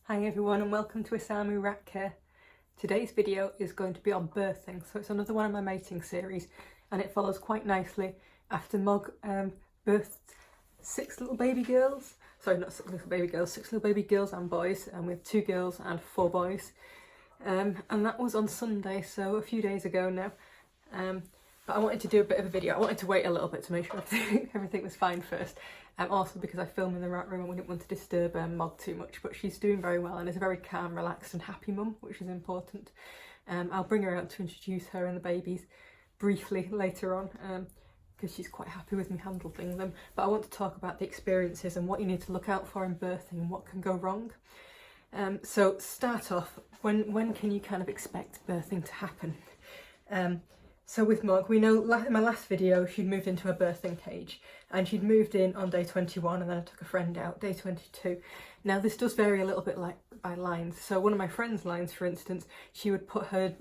Hi everyone and welcome to Isamu Rat Care. Today's video is going to be on birthing, so it's another one of my mating series and it follows quite nicely after Mog birthed 6 little baby girls. Sorry, not 6 little baby girls, 6 little baby girls and boys, and we have 2 girls and 4 boys. And that was on Sunday, so a few days ago now. But I wanted to do a bit of a video. I wanted to wait a little bit to make sure everything was fine first. Also because I film in the rat room and we didn't want to disturb Mog too much, but she's doing very well and is a very calm, relaxed and happy mum, which is important. I'll bring her out to introduce her and the babies briefly later on, because she's quite happy with me handling them. But I want to talk about the experiences and what you need to look out for in birthing and what can go wrong. So start off, when can you kind of expect birthing to happen? So with Mog, we know in my last video she'd moved into her birthing cage and she'd moved in on day 21 and then I took a friend out day 22. Now this does vary a little bit like by lines. So one of my friend's lines, for instance, she would put her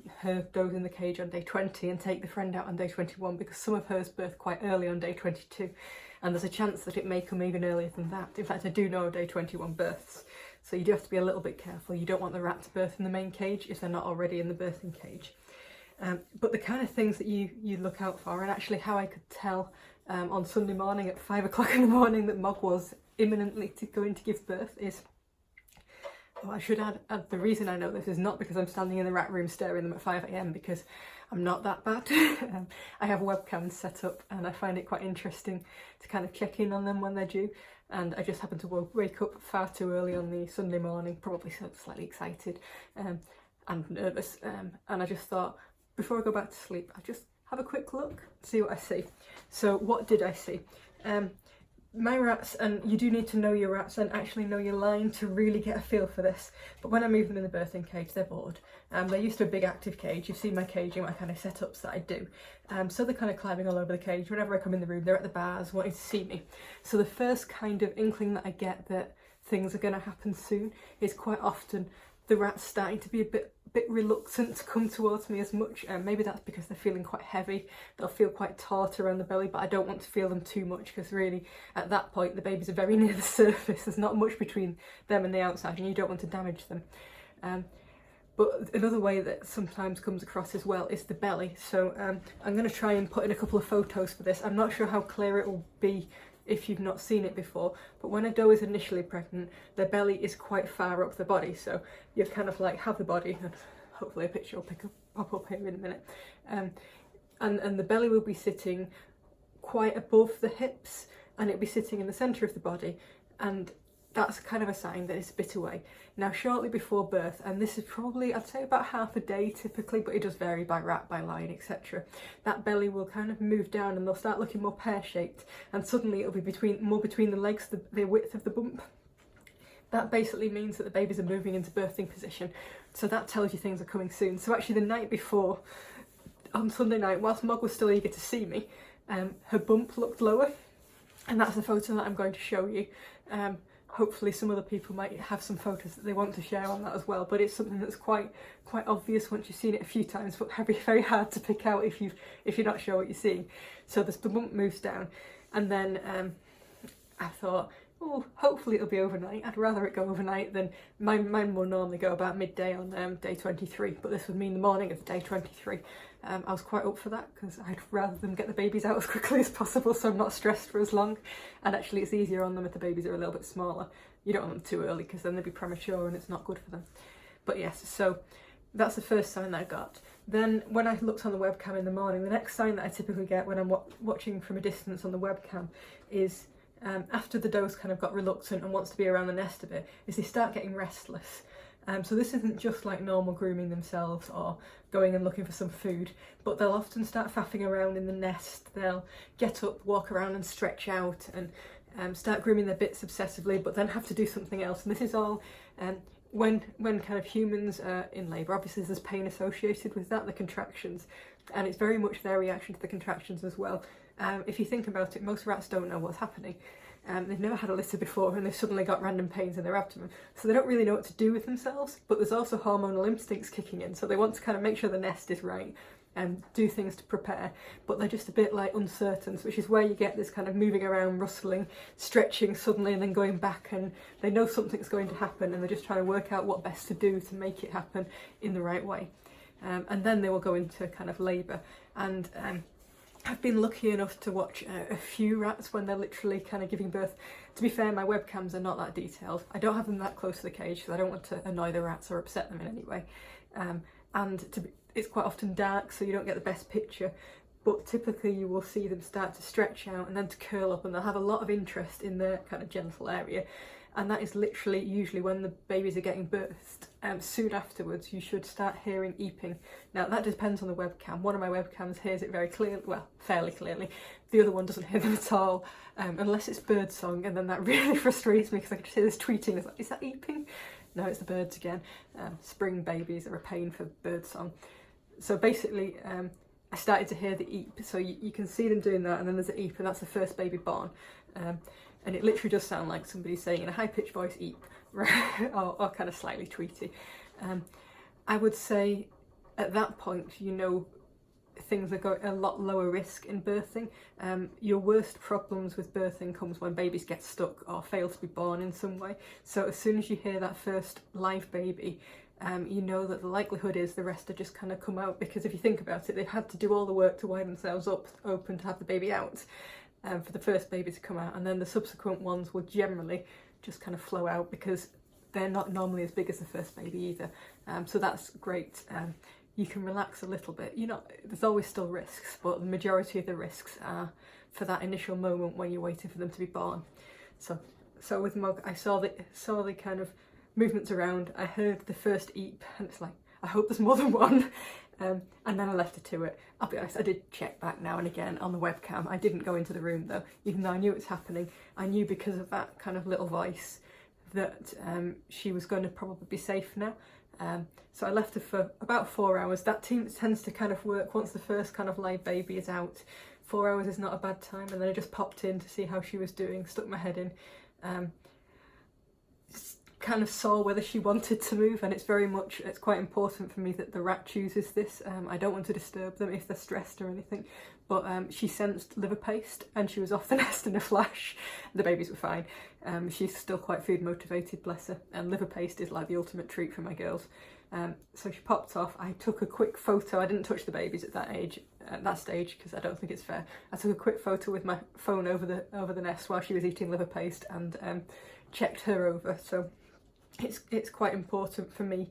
does in the cage on day 20 and take the friend out on day 21 because some of hers birth quite early on day 22 and there's a chance that it may come even earlier than that. In fact, I do know day 21 births. So you do have to be a little bit careful. You don't want the rat to birth in the main cage if they're not already in the birthing cage. But the kind of things that you look out for, and actually how I could tell on Sunday morning at 5 o'clock in the morning that Mog was imminently going to give birth is, well, I should add the reason I know this is not because I'm standing in the rat room staring them at 5 AM because I'm not that bad. I have webcams set up and I find it quite interesting to kind of check in on them when they're due, and I just happened to wake up far too early on the Sunday morning, probably slightly excited and nervous, and I just thought, before I go back to sleep, I'll just have a quick look, see what I see. So what did I see? My rats, and you do need to know your rats and actually know your line to really get a feel for this, but when I move them in the birthing cage, they're bored. They're used to a big active cage. You've seen my caging, my kind of setups that I do. So they're kind of climbing all over the cage. Whenever I come in the room, they're at the bars wanting to see me. So the first kind of inkling that I get that things are going to happen soon is quite often the rat's starting to be a bit reluctant to come towards me as much. Maybe that's because they're feeling quite heavy. They'll feel quite taut around the belly, but I don't want to feel them too much because really at that point the babies are very near the surface. There's not much between them and the outside and you don't want to damage them. But another way that sometimes comes across as well is the belly. So I'm going to try and put in a couple of photos for this. I'm not sure how clear it will be if you've not seen it before, but when a doe is initially pregnant, their belly is quite far up the body, so you kind of like have the body, and hopefully a picture will pop up here in a minute, and the belly will be sitting quite above the hips and it'll be sitting in the centre of the body, and that's kind of a sign that it's a bit away. Now shortly before birth, and this is probably, I'd say about half a day typically, but it does vary by rat, by line, etc. That belly will kind of move down and they'll start looking more pear-shaped, and suddenly it'll be more between the legs, the width of the bump. That basically means that the babies are moving into birthing position, so that tells you things are coming soon. So actually the night before, on Sunday night, whilst Mog was still eager to see me, her bump looked lower, and that's the photo that I'm going to show you. Hopefully some other people might have some photos that they want to share on that as well, but it's something that's quite obvious once you've seen it a few times, but very, very hard to pick out if you're not sure what you're seeing. So the bump moves down, and then I thought, oh, hopefully it'll be overnight. I'd rather it go overnight than mine will normally go about midday on day 23, but this would mean the morning of day 23. I was quite up for that because I'd rather them get the babies out as quickly as possible so I'm not stressed for as long, and actually it's easier on them if the babies are a little bit smaller. You don't want them too early because then they'd be premature and it's not good for them. But yes, so that's the first sign that I got. Then when I looked on the webcam in the morning, the next sign that I typically get when I'm watching from a distance on the webcam is after the doe's kind of got reluctant and wants to be around the nest a bit, is they start getting restless. So this isn't just like normal grooming themselves or going and looking for some food, but they'll often start faffing around in the nest. They'll get up, walk around and stretch out and start grooming their bits obsessively, but then have to do something else. And this is all when kind of humans are in labour. Obviously there's pain associated with that, the contractions, and it's very much their reaction to the contractions as well. If you think about it, most rats don't know what's happening. They've never had a litter before and they've suddenly got random pains in their abdomen, so they don't really know what to do with themselves, but there's also hormonal instincts kicking in, so they want to kind of make sure the nest is right do things to prepare, but they're just a bit like uncertain, which is where you get this kind of moving around, rustling, stretching suddenly and then going back, and they know something's going to happen and they're just trying to work out what best to do to make it happen in the right way. And then they will go into kind of labour. And I've been lucky enough to watch a few rats when they're literally kind of giving birth. To be fair, my webcams are not that detailed. I don't have them that close to the cage because I don't want to annoy the rats or upset them in any way. It's quite often dark, so you don't get the best picture. But typically you will see them start to stretch out and then to curl up, and they'll have a lot of interest in their kind of genital area. And that is literally usually when the babies are getting birthed. Soon afterwards you should start hearing eeping. Now that depends on the webcam. One of my webcams hears it very clearly, well, fairly clearly. The other one doesn't hear them at all, unless it's bird song, and then that really frustrates me because I can just hear this tweeting. It's like, is that eeping? No, it's the birds again. Spring babies are a pain for bird song. So basically I started to hear the eep, so you can see them doing that, and then there's an eep, and that's the first baby born. And it literally does sound like somebody saying in a high-pitched voice, eep, or kind of slightly tweety. I would say at that point, you know, things are a lot lower risk in birthing. Your worst problems with birthing comes when babies get stuck or fail to be born in some way. So as soon as you hear that first live baby, you know that the likelihood is the rest are just kind of come out, because if you think about it, they've had to do all the work to wire themselves up open to have the baby out. For the first baby to come out, and then the subsequent ones will generally just kind of flow out because they're not normally as big as the first baby either. So that's great. You can relax a little bit. There's always still risks, but the majority of the risks are for that initial moment when you're waiting for them to be born. So with Mug, I saw the kind of movements around. I heard the first eep, and it's like, I hope there's more than one. And then I left her to it. I'll be honest, I did check back now and again on the webcam. I didn't go into the room though, even though I knew it was happening. I knew because of that kind of little voice that she was going to probably be safe now. So I left her for about 4 hours. That tends to kind of work once the first kind of live baby is out. 4 hours is not a bad time, and then I just popped in to see how she was doing, stuck my head in. Kind of saw whether she wanted to move, and it's quite important for me that the rat chooses this. I don't want to disturb them if they're stressed or anything, but she sensed liver paste and she was off the nest in a flash. The babies were fine. She's still quite food motivated, bless her, and liver paste is like the ultimate treat for my girls. So she popped off. I took a quick photo. I didn't touch the babies at that stage because I don't think it's fair. I took a quick photo with my phone over the nest while she was eating liver paste, and checked her over. So it's quite important for me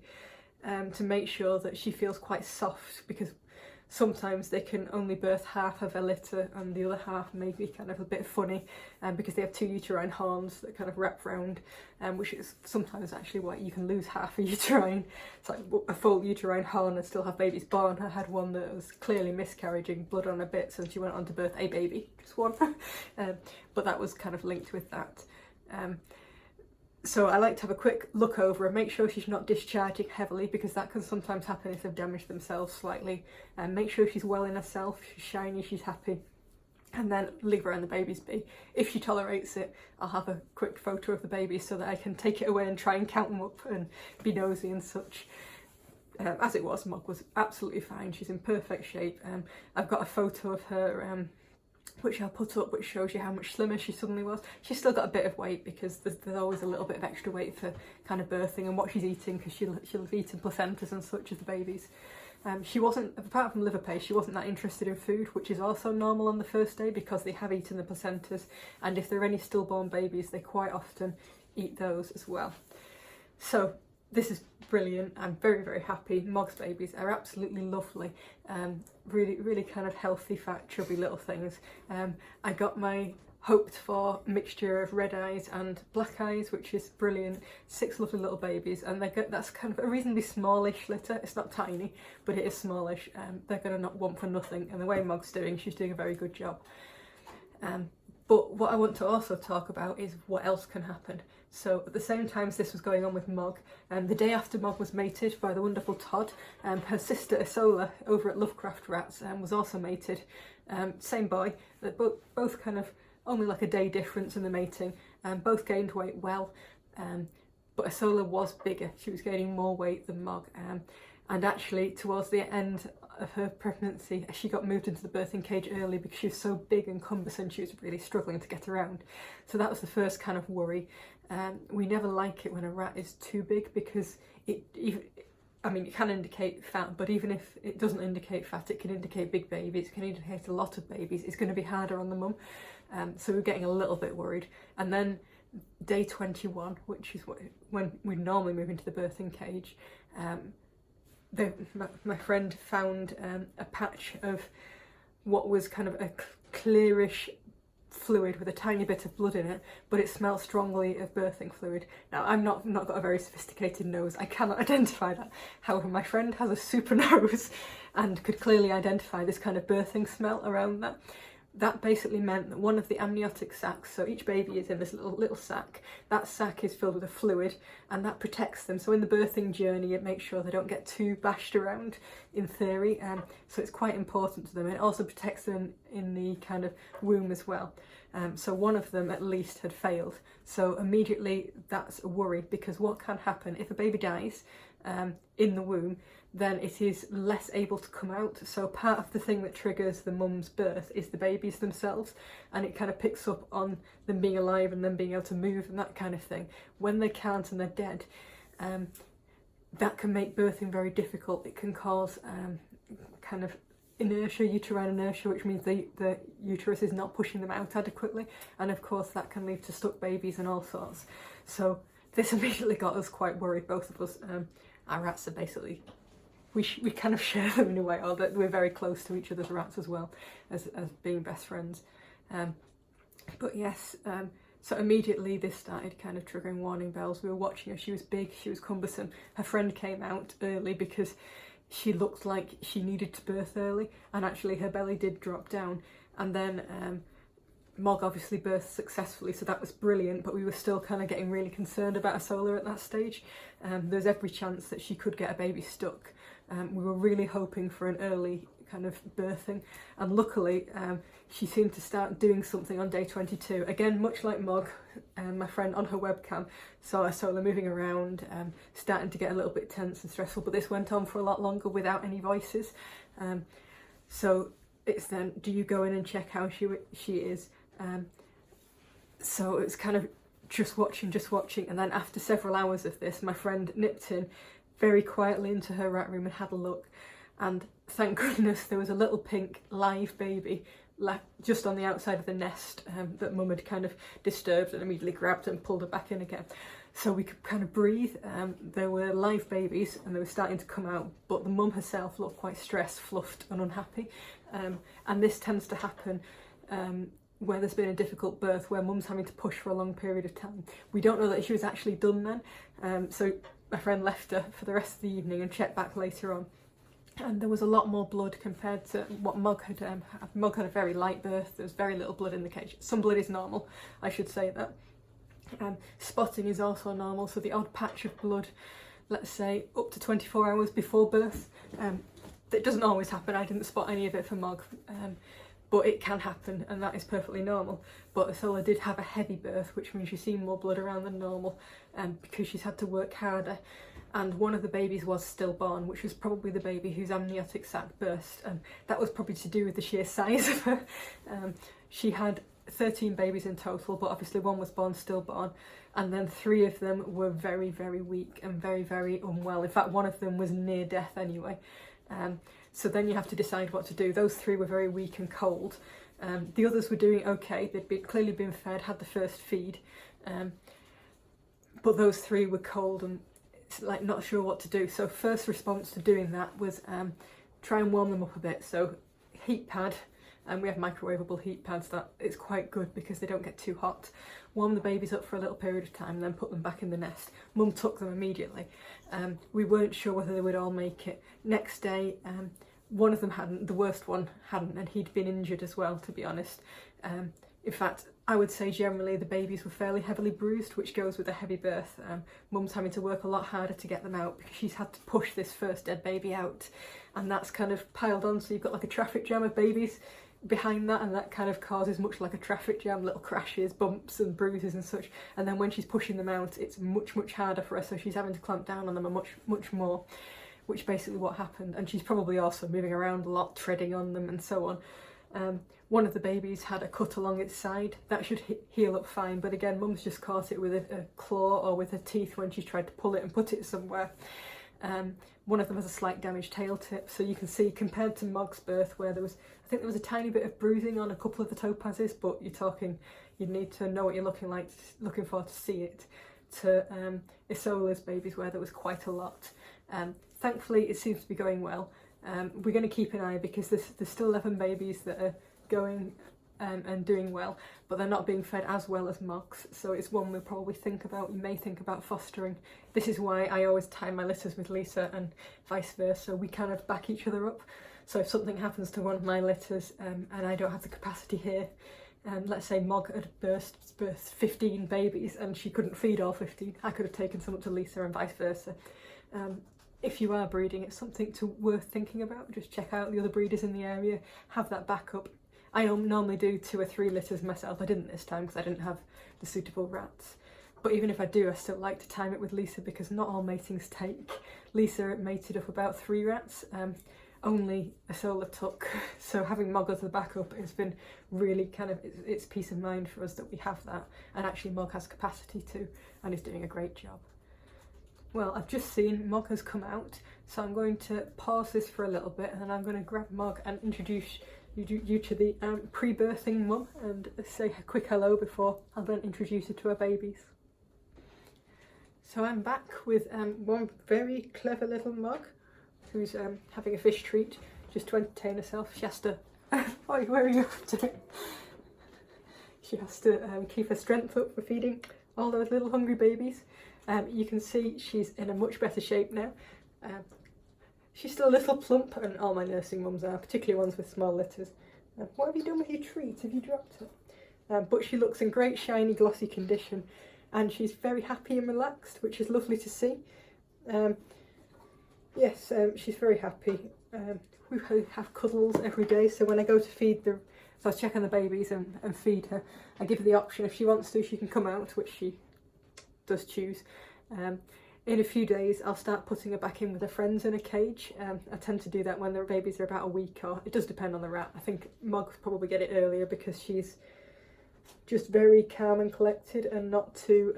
to make sure that she feels quite soft, because sometimes they can only birth half of a litter and the other half may be kind of a bit funny, because they have 2 uterine horns that kind of wrap round, which is sometimes actually why you can lose half a uterine. It's like a full uterine horn and still have babies born. I had one that was clearly miscarriaging, blood on her bits, and she went on to birth a baby, just one. But that was kind of linked with that. So I like to have a quick look over and make sure she's not discharging heavily, because that can sometimes happen if they've damaged themselves slightly. And make sure she's well in herself, she's shiny, she's happy, and then leave her and the babies be. If she tolerates it, I'll have a quick photo of the babies so that I can take it away and try and count them up and be nosy and such. As it was, Mug was absolutely fine. She's in perfect shape. I've got a photo of her which I'll put up, which shows you how much slimmer she suddenly was. She's still got a bit of weight because there's always a little bit of extra weight for kind of birthing and what she's eating, because she'll have eaten placentas and such as the babies. She wasn't, apart from liver paste, she wasn't that interested in food, which is also normal on the first day because they have eaten the placentas, and if there are any stillborn babies, they quite often eat those as well. So this is brilliant. I'm very, very happy. Mog's babies are absolutely lovely. Really, really kind of healthy, fat, chubby little things. I got my hoped for mixture of red eyes and black eyes, which is brilliant. 6 lovely little babies, and that's kind of a reasonably smallish litter. It's not tiny, but it is smallish. They're going to not want for nothing, and the way Mog's doing, she's doing a very good job. But what I want to also talk about is what else can happen. So at the same time as this was going on with Mog, the day after Mog was mated by the wonderful Todd, her sister Isola over at Lovecraft Rats was also mated. Same boy, both kind of only like a day difference in the mating, both gained weight well, but Isola was bigger. She was gaining more weight than Mog, and actually towards the end of her pregnancy she got moved into the birthing cage early because she was so big and cumbersome she was really struggling to get around. So that was the first kind of worry. We never like it when a rat is too big because it can indicate fat, but even if it doesn't indicate fat, it can indicate big babies, it can indicate a lot of babies. It's going to be harder on the mum. So we're getting a little bit worried. And then day 21, which is when we normally move into the birthing cage, my friend found a patch of what was kind of a clearish fluid with a tiny bit of blood in it, but it smelled strongly of birthing fluid. Now, I've not got a very sophisticated nose, I cannot identify that. However, my friend has a super nose and could clearly identify this kind of birthing smell around that. That basically meant that one of the amniotic sacs, so each baby is in this little sac, that sac is filled with a fluid and that protects them. So in the birthing journey it makes sure they don't get too bashed around, in theory, so it's quite important to them. It also protects them in the kind of womb as well. So one of them at least had failed. So immediately that's a worry, because what can happen if a baby dies in the womb, then it is less able to come out. So part of the thing that triggers the mum's birth is the babies themselves, and it kind of picks up on them being alive and them being able to move and that kind of thing. When they can't and they're dead, that can make birthing very difficult. It can cause kind of inertia, uterine inertia, which means the uterus is not pushing them out adequately, and of course that can lead to stuck babies and all sorts. So this immediately got us quite worried, both of us. Our rats are basically, we kind of share them in a way, or that we're very close to each other's rats as well as being best friends. But yes, so immediately this started kind of triggering warning bells. We were watching her, she was big, she was cumbersome. Her friend came out early because she looked like she needed to birth early, and actually her belly did drop down. And then Mog obviously birthed successfully, so that was brilliant, but we were still kind of getting really concerned about Asola at that stage. There's every chance that she could get a baby stuck. We were really hoping for an early kind of birthing, and luckily she seemed to start doing something on day 22. Again, much like Mog, my friend on her webcam saw Asola moving around, starting to get a little bit tense and stressful, but this went on for a lot longer without any voices. So it's then, do you go in and check how she is? So it's kind of just watching, and then after several hours of this, my friend nipped in very quietly into her rat room and had a look, and thank goodness there was a little pink live baby just on the outside of the nest that Mum had kind of disturbed and immediately grabbed and pulled her back in again. So we could kind of breathe. There were live babies and they were starting to come out, but the mum herself looked quite stressed, fluffed and unhappy. And this tends to happen where there's been a difficult birth, where mum's having to push for a long period of time. We don't know that she was actually done then, so my friend left her for the rest of the evening and checked back later on. And there was a lot more blood compared to what Mug had. Mug had a very light birth, there was very little blood in the cage. Some blood is normal, I should say that. Spotting is also normal, so the odd patch of blood, let's say up to 24 hours before birth, that doesn't always happen. I didn't spot any of it for Mog, but it can happen and that is perfectly normal. But Asola did have a heavy birth, which means she's seen more blood around than normal, because she's had to work harder. And one of the babies was stillborn, which was probably the baby whose amniotic sac burst, and that was probably to do with the sheer size of her. She had 13 babies in total, but obviously one was born stillborn, and then 3 of them were very, very weak and very, very unwell. In fact, one of them was near death anyway. So then you have to decide what to do. Those 3 were very weak and cold. The others were doing okay. They'd clearly been fed, had the first feed, but those 3 were cold and like not sure what to do. So first response to doing that was try and warm them up a bit. So heat pad, and we have microwavable heat pads, that it's quite good because they don't get too hot. Warm the babies up for a little period of time and then put them back in the nest. Mum took them immediately. We weren't sure whether they would all make it. Next day, one of them hadn't, the worst one hadn't, and he'd been injured as well, to be honest. In fact, I would say generally the babies were fairly heavily bruised, which goes with a heavy birth. Mum's having to work a lot harder to get them out because she's had to push this first dead baby out, and that's kind of piled on, so you've got like a traffic jam of babies behind that, and that kind of causes much like a traffic jam, little crashes, bumps and bruises and such. And then when she's pushing them out, it's much, much harder for her, so she's having to clamp down on them much more. which basically what happened, and she's probably also moving around a lot, treading on them and so on. One of the babies had a cut along its side. That should heal up fine, but again, Mum's just caught it with a claw or with her teeth when she tried to pull it and put it somewhere. One of them has a slight damaged tail tip, so you can see compared to Mog's birth, where I think there was a tiny bit of bruising on a couple of the topazes, but you'd need to know what you're looking for to see it, to Isola's babies where there was quite a lot. Thankfully it seems to be going well. We're going to keep an eye because there's still 11 babies that are going and doing well, but they're not being fed as well as Mog's, so it's one we'll probably you may think about fostering. This is why I always time my litters with Lisa and vice versa. We kind of back each other up, so if something happens to one of my litters and I don't have the capacity here, let's say Mog had birthed 15 babies and she couldn't feed all 15, I could have taken some up to Lisa and vice versa. If you are breeding, it's something worth thinking about. Just check out the other breeders in the area, have that backup. I normally do 2 or 3 litters myself. I didn't this time because I didn't have the suitable rats. But even if I do, I still like to time it with Lisa because not all matings take. Lisa mated up about 3 rats, only Isola took. So having Mog as the backup has been really it's peace of mind for us that we have that. And actually Mog has capacity too and is doing a great job. Well, I've just seen Mog has come out, so I'm going to pause this for a little bit and then I'm going to grab Mog and introduce you to the pre-birthing mum and say a quick hello before I'll then introduce her to her babies. So I'm back with one very clever little Mog who's having a fish treat just to entertain herself. She has to... Oi, where are you up to? She has to keep her strength up for feeding all those little hungry babies. You can see she's in a much better shape now. She's still a little plump, and all my nursing mums are, particularly ones with small litters. What have you done with your treat? Have you dropped it? But she looks in great shiny glossy condition and she's very happy and relaxed, which is lovely to see. Yes, she's very happy. We have cuddles every day, so when I go to feed so I check on the babies and feed her, I give her the option if she wants to, she can come out, which she does choose. In a few days I'll start putting her back in with her friends in a cage. I tend to do that when the babies are about a week, or it does depend on the rat. I think Mog's probably get it earlier because she's just very calm and collected and not too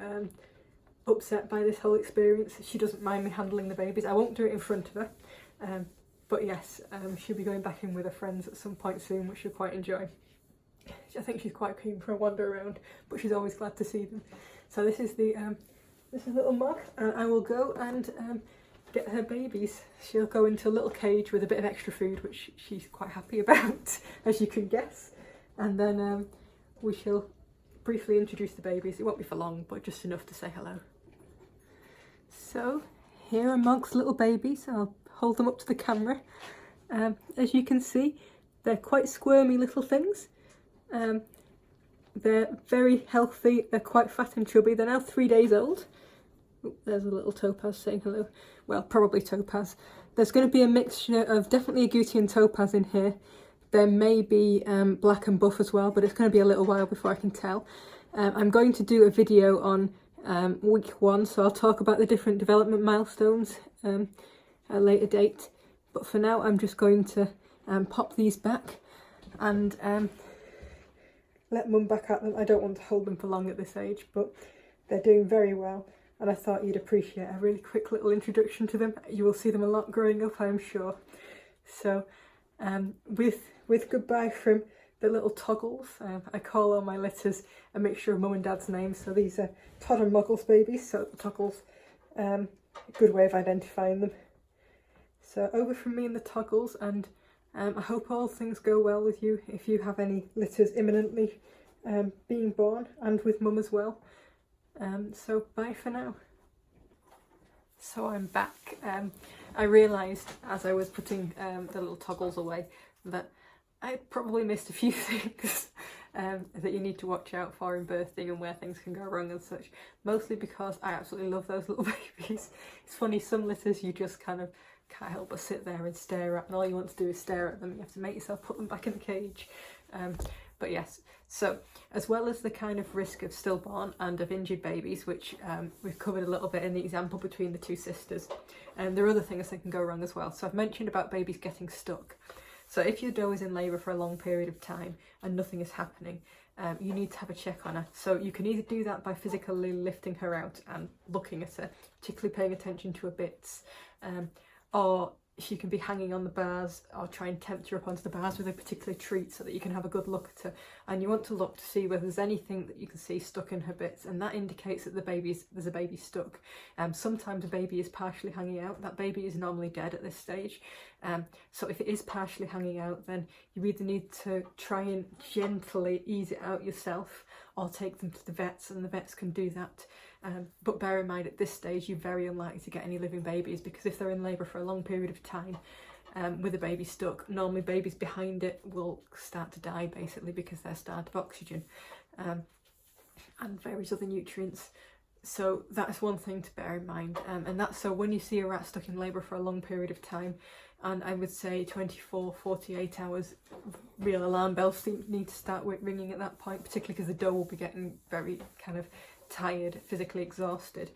upset by this whole experience. She doesn't mind me handling the babies. I won't do it in front of her, but yes, she'll be going back in with her friends at some point soon, which she'll quite enjoy. I think she's quite keen for a wander around, but she's always glad to see them. So this is little Mog, and I will go and get her babies. She'll go into a little cage with a bit of extra food, which she's quite happy about, as you can guess. And then we shall briefly introduce the babies. It won't be for long, but just enough to say hello. So here are Mog's little babies. I'll hold them up to the camera. As you can see, they're quite squirmy little things. They're very healthy, they're quite fat and chubby. They're now 3 days old. Ooh, there's a little topaz saying hello. Well, probably topaz. There's going to be a mixture of definitely agouti and topaz in here. There may be black and buff as well, but it's going to be a little while before I can tell. I'm going to do a video on week 1, so I'll talk about the different development milestones at a later date. But for now, I'm just going to pop these back and let Mum back at them. I don't want to hold them for long at this age, but they're doing very well, and I thought you'd appreciate a really quick little introduction to them. You will see them a lot growing up, I'm sure. So with goodbye from the little toggles, I call all my litters a mixture of Mum and Dad's names, so these are Todd and Muggles babies, so the toggles, a good way of identifying them. So over from me and the toggles, and I hope all things go well with you if you have any litters imminently being born, and with Mum as well. So bye for now. So I'm back. I realised as I was putting the little toggles away that I probably missed a few things that you need to watch out for in birthing and where things can go wrong and such. Mostly because I absolutely love those little babies. It's funny, some litters you just kind of can't help but sit there and stare at, and all you want to do is stare at them. You have to make yourself put them back in the cage. But yes, so as well as the kind of risk of stillborn and of injured babies, which we've covered a little bit in the example between the two sisters, there are other things that can go wrong as well. So I've mentioned about babies getting stuck. So if your doe is in labour for a long period of time and nothing is happening, you need to have a check on her. So you can either do that by physically lifting her out and looking at her, particularly paying attention to her bits, or she can be hanging on the bars, or try and tempt her up onto the bars with a particular treat so that you can have a good look at her. And you want to look to see whether there's anything that you can see stuck in her bits, and that indicates that there's a baby stuck. Sometimes a baby is partially hanging out. That baby is normally dead at this stage. So if it is partially hanging out, then you either need to try and gently ease it out yourself, or take them to the vets, and the vets can do that. But bear in mind, at this stage you're very unlikely to get any living babies, because if they're in labour for a long period of time with a baby stuck, normally babies behind it will start to die, basically because they're starved of oxygen and various other nutrients. So that's one thing to bear in mind, and that's so when you see a rat stuck in labour for a long period of time, and I would say 24-48 hours, real alarm bells need to start ringing at that point, particularly because the doe will be getting very kind of tired, physically exhausted.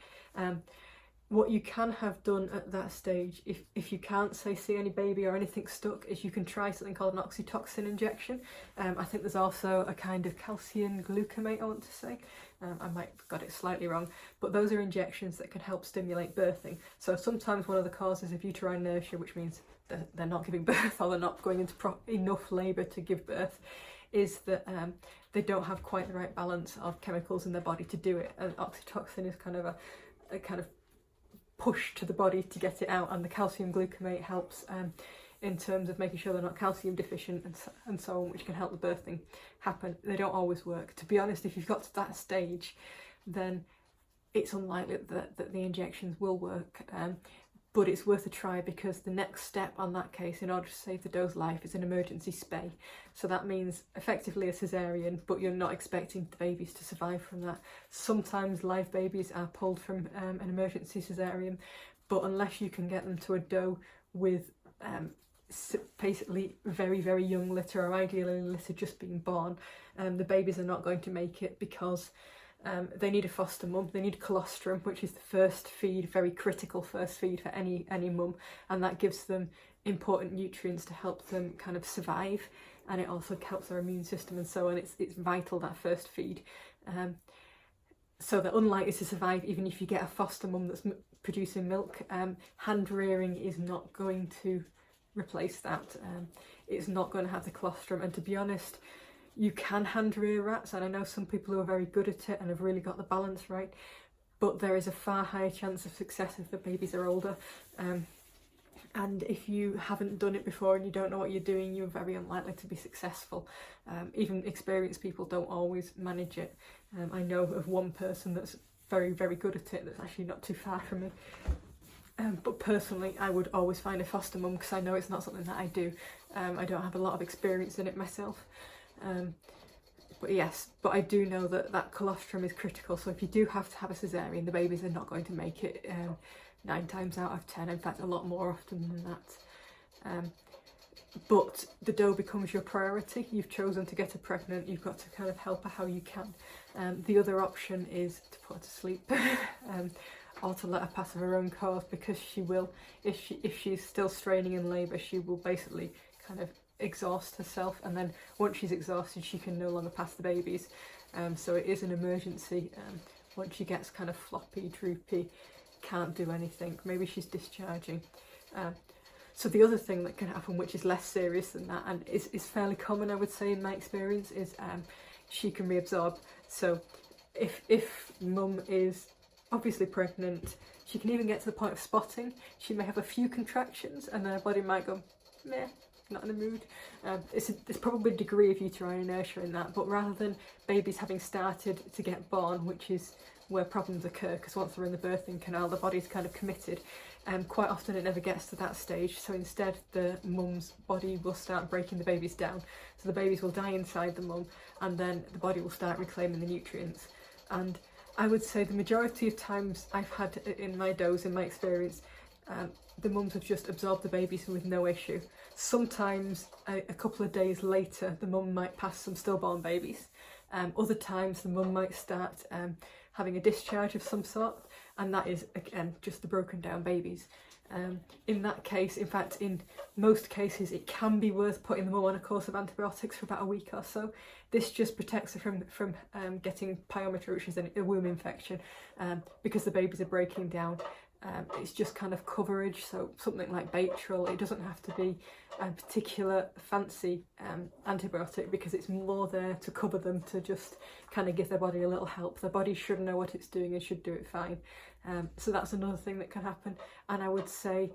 What you can have done at that stage, if you can't see any baby or anything stuck, is you can try something called an oxytocin injection. I think there's also a kind of calcium glucamate, I want to say. I might have got it slightly wrong, but those are injections that can help stimulate birthing. So sometimes one of the causes of uterine inertia, which means that they're not giving birth or they're not going into enough labour to give birth, is that they don't have quite the right balance of chemicals in their body to do it. And oxytocin is kind of a kind of push to the body to get it out, and the calcium glucamate helps in terms of making sure they're not calcium deficient and so on, which can help the birthing happen. They don't always work. To be honest, if you've got to that stage, then it's unlikely that the injections will work. But it's worth a try, because the next step on that case, in order to save the doe's life, is an emergency spay. So that means effectively a caesarean, but you're not expecting the babies to survive from that. Sometimes live babies are pulled from an emergency caesarean, but unless you can get them to a doe with basically very, very young litter, or ideally litter just being born, the babies are not going to make it, because they need a foster mum. They need colostrum, which is the first feed, very critical first feed for any mum, and that gives them important nutrients to help them kind of survive, and it also helps their immune system and so on. It's vital, that first feed. So they're unlikely to survive even if you get a foster mum that's producing milk. Hand rearing is not going to replace that. It's not going to have the colostrum, and to be honest, you can hand rear rats, and I know some people who are very good at it and have really got the balance right, but there is a far higher chance of success if the babies are older. And if you haven't done it before and you don't know what you're doing, you're very unlikely to be successful. Even experienced people don't always manage it. I know of one person that's very, very good at it, that's actually not too far from me. But personally, I would always find a foster mum, because I know it's not something that I do. I don't have a lot of experience in it myself. But yes, but I do know that colostrum is critical. So if you do have to have a caesarean, the babies are not going to make it 9 times out of 10, in fact a lot more often than that. But the doe becomes your priority. You've chosen to get her pregnant, you've got to kind of help her how you can. The other option is to put her to sleep or to let her pass of her own cause, because she will, if she's still straining in labour, she will basically kind of exhaust herself, and then once she's exhausted she can no longer pass the babies. So it is an emergency. Once she gets kind of floppy, droopy, can't do anything, maybe she's discharging. So the other thing that can happen, which is less serious than that and is fairly common, I would say, in my experience, is she can reabsorb. So if mum is obviously pregnant, she can even get to the point of spotting. She may have a few contractions and then her body might go, meh, not in the mood. There's probably a degree of uterine inertia in that, but rather than babies having started to get born, which is where problems occur, because once they're in the birthing canal, the body's kind of committed, quite often it never gets to that stage. So instead the mum's body will start breaking the babies down, so the babies will die inside the mum, and then the body will start reclaiming the nutrients. And I would say the majority of times I've had in my does, in my experience, the mums have just absorbed the babies with no issue. Sometimes a couple of days later the mum might pass some stillborn babies. Other times the mum might start having a discharge of some sort, and that is again just the broken down babies. In that case, in fact in most cases, it can be worth putting the mum on a course of antibiotics for about a week or so. This just protects her from getting pyometra, which is a womb infection, because the babies are breaking down. It's just kind of coverage, so something like Baytril. It doesn't have to be a particular fancy antibiotic, because it's more there to cover them, to just kind of give their body a little help. Their body should know what it's doing and should do it fine. So that's another thing that can happen, and I would say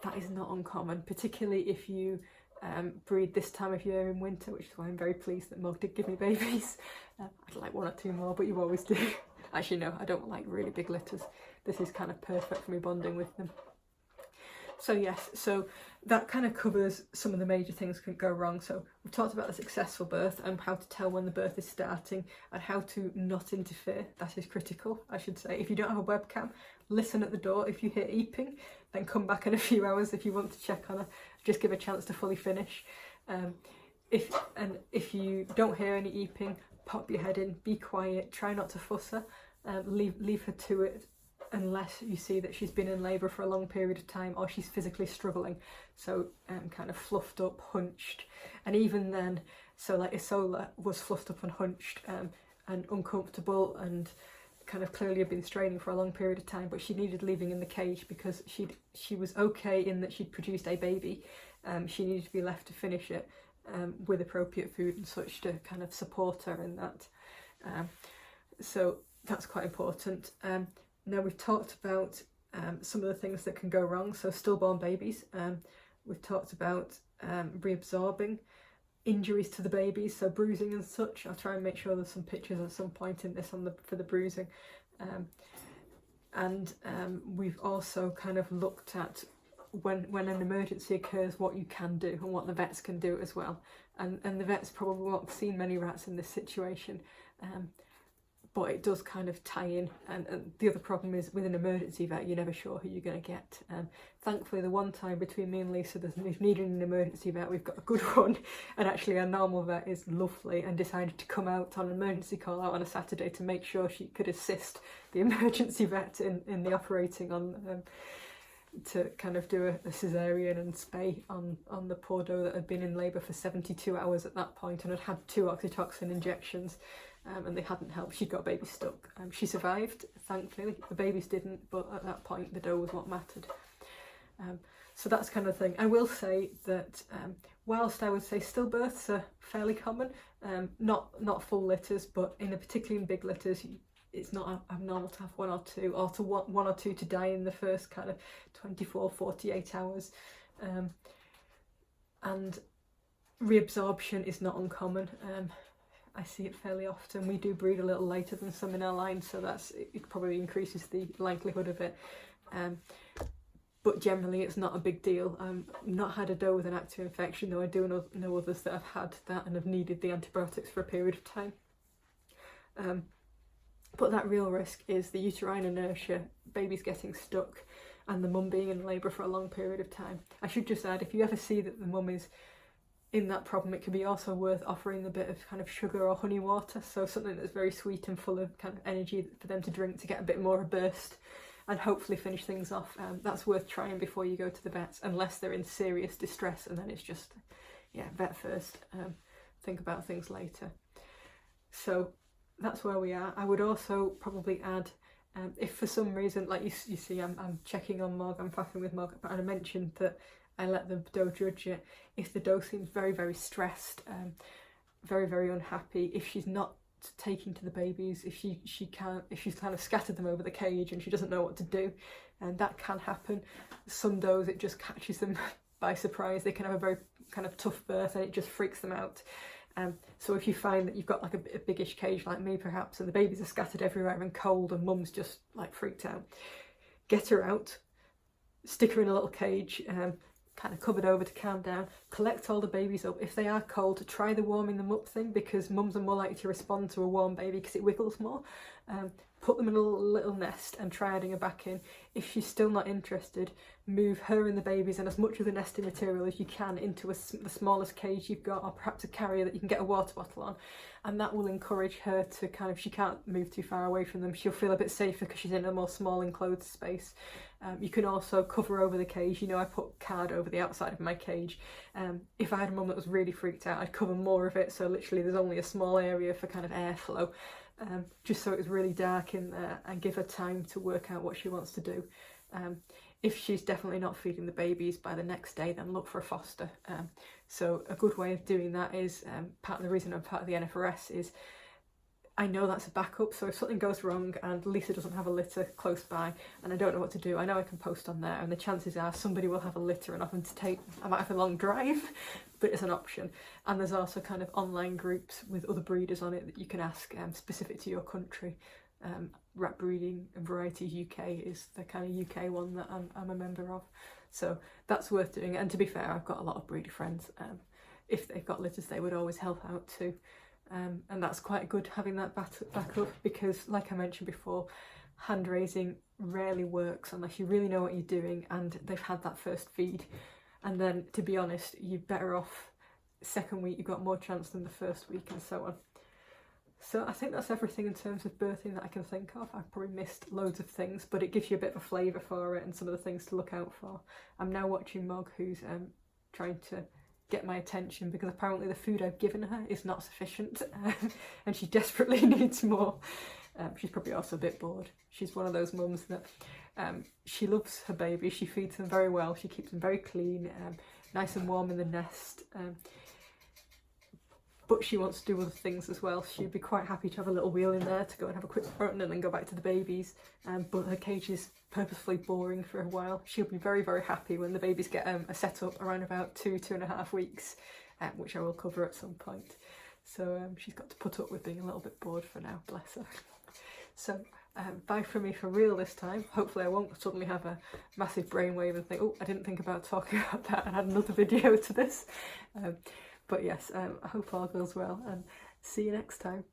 that is not uncommon, particularly if you breed this time of year in winter, which is why I'm very pleased that Mog did give me babies. I'd like 1 or 2 more, but you always do. Actually no, I don't like really big litters. This is kind of perfect for me bonding with them. So yes, so that kind of covers some of the major things that can go wrong. So we've talked about the successful birth and how to tell when the birth is starting and how to not interfere. That is critical, I should say. If you don't have a webcam, listen at the door. If you hear eeping, then come back in a few hours if you want to check on her. Just give a chance to fully finish. If you don't hear any eeping, pop your head in, be quiet, try not to fuss her, leave her to it, unless you see that she's been in labour for a long period of time or she's physically struggling, so kind of fluffed up, hunched. And even then, so like Isola was fluffed up and hunched and uncomfortable and kind of clearly had been straining for a long period of time, but she needed leaving in the cage because she was okay in that she'd produced a baby. She needed to be left to finish it with appropriate food and such to kind of support her in that. So that's quite important. Now we've talked about some of the things that can go wrong, so stillborn babies. We've talked about reabsorbing, injuries to the babies, so bruising and such. I'll try and make sure there's some pictures at some point in this for the bruising. We've also kind of looked at when an emergency occurs, what you can do and what the vets can do as well. And the vets probably won't have seen many rats in this situation. But it does kind of tie in, and the other problem is with an emergency vet, you're never sure who you're going to get. Thankfully the one time between me and Lisa we've needed an emergency vet, we've got a good one, and actually our normal vet is lovely and decided to come out on an emergency call out on a Saturday to make sure she could assist the emergency vet in the operating on to kind of do a caesarean and spay on the poor doe that had been in labour for 72 hours at that point and had had 2 oxytocin injections. And they hadn't helped. She'd got a baby stuck. She survived, thankfully. The babies didn't, but at that point the doe was what mattered. So that's kind of thing. I will say that whilst I would say stillbirths are fairly common, not full litters, but particularly in big litters, it's not abnormal to have 1 or 2, or to 1 or 2 to die in the first kind of 24, 48 hours. And reabsorption is not uncommon. I see it fairly often. We do breed a little later than some in our line, so it probably increases the likelihood of it. But generally it's not a big deal. I've not had a doe with an active infection, though I do know others that have had that and have needed the antibiotics for a period of time. But that real risk is the uterine inertia, babies getting stuck, and the mum being in labour for a long period of time. I should just add, if you ever see that the mum is in that problem, it can be also worth offering a bit of kind of sugar or honey water, so something that's very sweet and full of kind of energy for them to drink to get a bit more of a burst and hopefully finish things off. That's worth trying before you go to the vets, unless they're in serious distress, and then it's just, yeah, vet first, think about things later. So that's where we are. I would also probably add, if for some reason, like you see I'm checking on Mog, I'm faffing with Mog, but I mentioned that I let the doe judge it. If the doe seems very, very stressed, very, very unhappy, if she's not taking to the babies, if she's kind of scattered them over the cage and she doesn't know what to do, and that can happen. Some does, it just catches them by surprise. They can have a very kind of tough birth and it just freaks them out. So if you find that you've got like a biggish cage like me perhaps, and the babies are scattered everywhere and cold and mum's just like freaked out, get her out, stick her in a little cage, kind of covered over to calm down, collect all the babies up. If they are cold, try the warming them up thing, because mums are more likely to respond to a warm baby because it wiggles more. put them in a little nest and try adding her back in. If she's still not interested, move her and the babies and as much of the nesting material as you can into the smallest cage you've got, or perhaps a carrier that you can get a water bottle on, and that will encourage her to kind of, she can't move too far away from them, she'll feel a bit safer because she's in a more small enclosed space. You can also cover over the cage. You know, I put card over the outside of my cage. If I had a mum that was really freaked out, I'd cover more of it, so literally there's only a small area for kind of airflow, just so it was really dark in there, and give her time to work out what she wants to do. If she's definitely not feeding the babies by the next day, then look for a foster. So a good way of doing that is, part of the reason I'm part of the NFRS is I know that's a backup, so if something goes wrong and Lisa doesn't have a litter close by and I don't know what to do, I know I can post on there, and the chances are somebody will have a litter and often to take, I might have a long drive, but it's an option. And there's also kind of online groups with other breeders on it that you can ask, specific to your country. Rat Breeding and Varieties UK is the kind of UK one that I'm a member of, so that's worth doing. And to be fair, I've got a lot of breeder friends. If they've got litters, they would always help out too. And that's quite good having that backup, because like I mentioned before, hand raising rarely works unless you really know what you're doing and they've had that first feed. And then, to be honest, you're better off second week, you've got more chance than the first week, and so on. So I think that's everything in terms of birthing that I can think of. I've probably missed loads of things, but it gives you a bit of a flavour for it and some of the things to look out for. I'm now watching Mog, who's trying to get my attention because apparently the food I've given her is not sufficient, and she desperately needs more. She's probably also a bit bored. She's one of those mums that she loves her baby, she feeds them very well, she keeps them very clean, nice and warm in the nest, but she wants to do other things as well. She'd be quite happy to have a little wheel in there to go and have a quick run and then go back to the babies, but her cage is purposefully boring for a while. She'll be very, very happy when the babies get a set-up around about 2.5 weeks, which I will cover at some point. So she's got to put up with being a little bit bored for now, bless her. So bye from me for real this time. Hopefully I won't suddenly have a massive brainwave and think, oh, I didn't think about talking about that and add another video to this. But yes, I hope all goes well, and see you next time.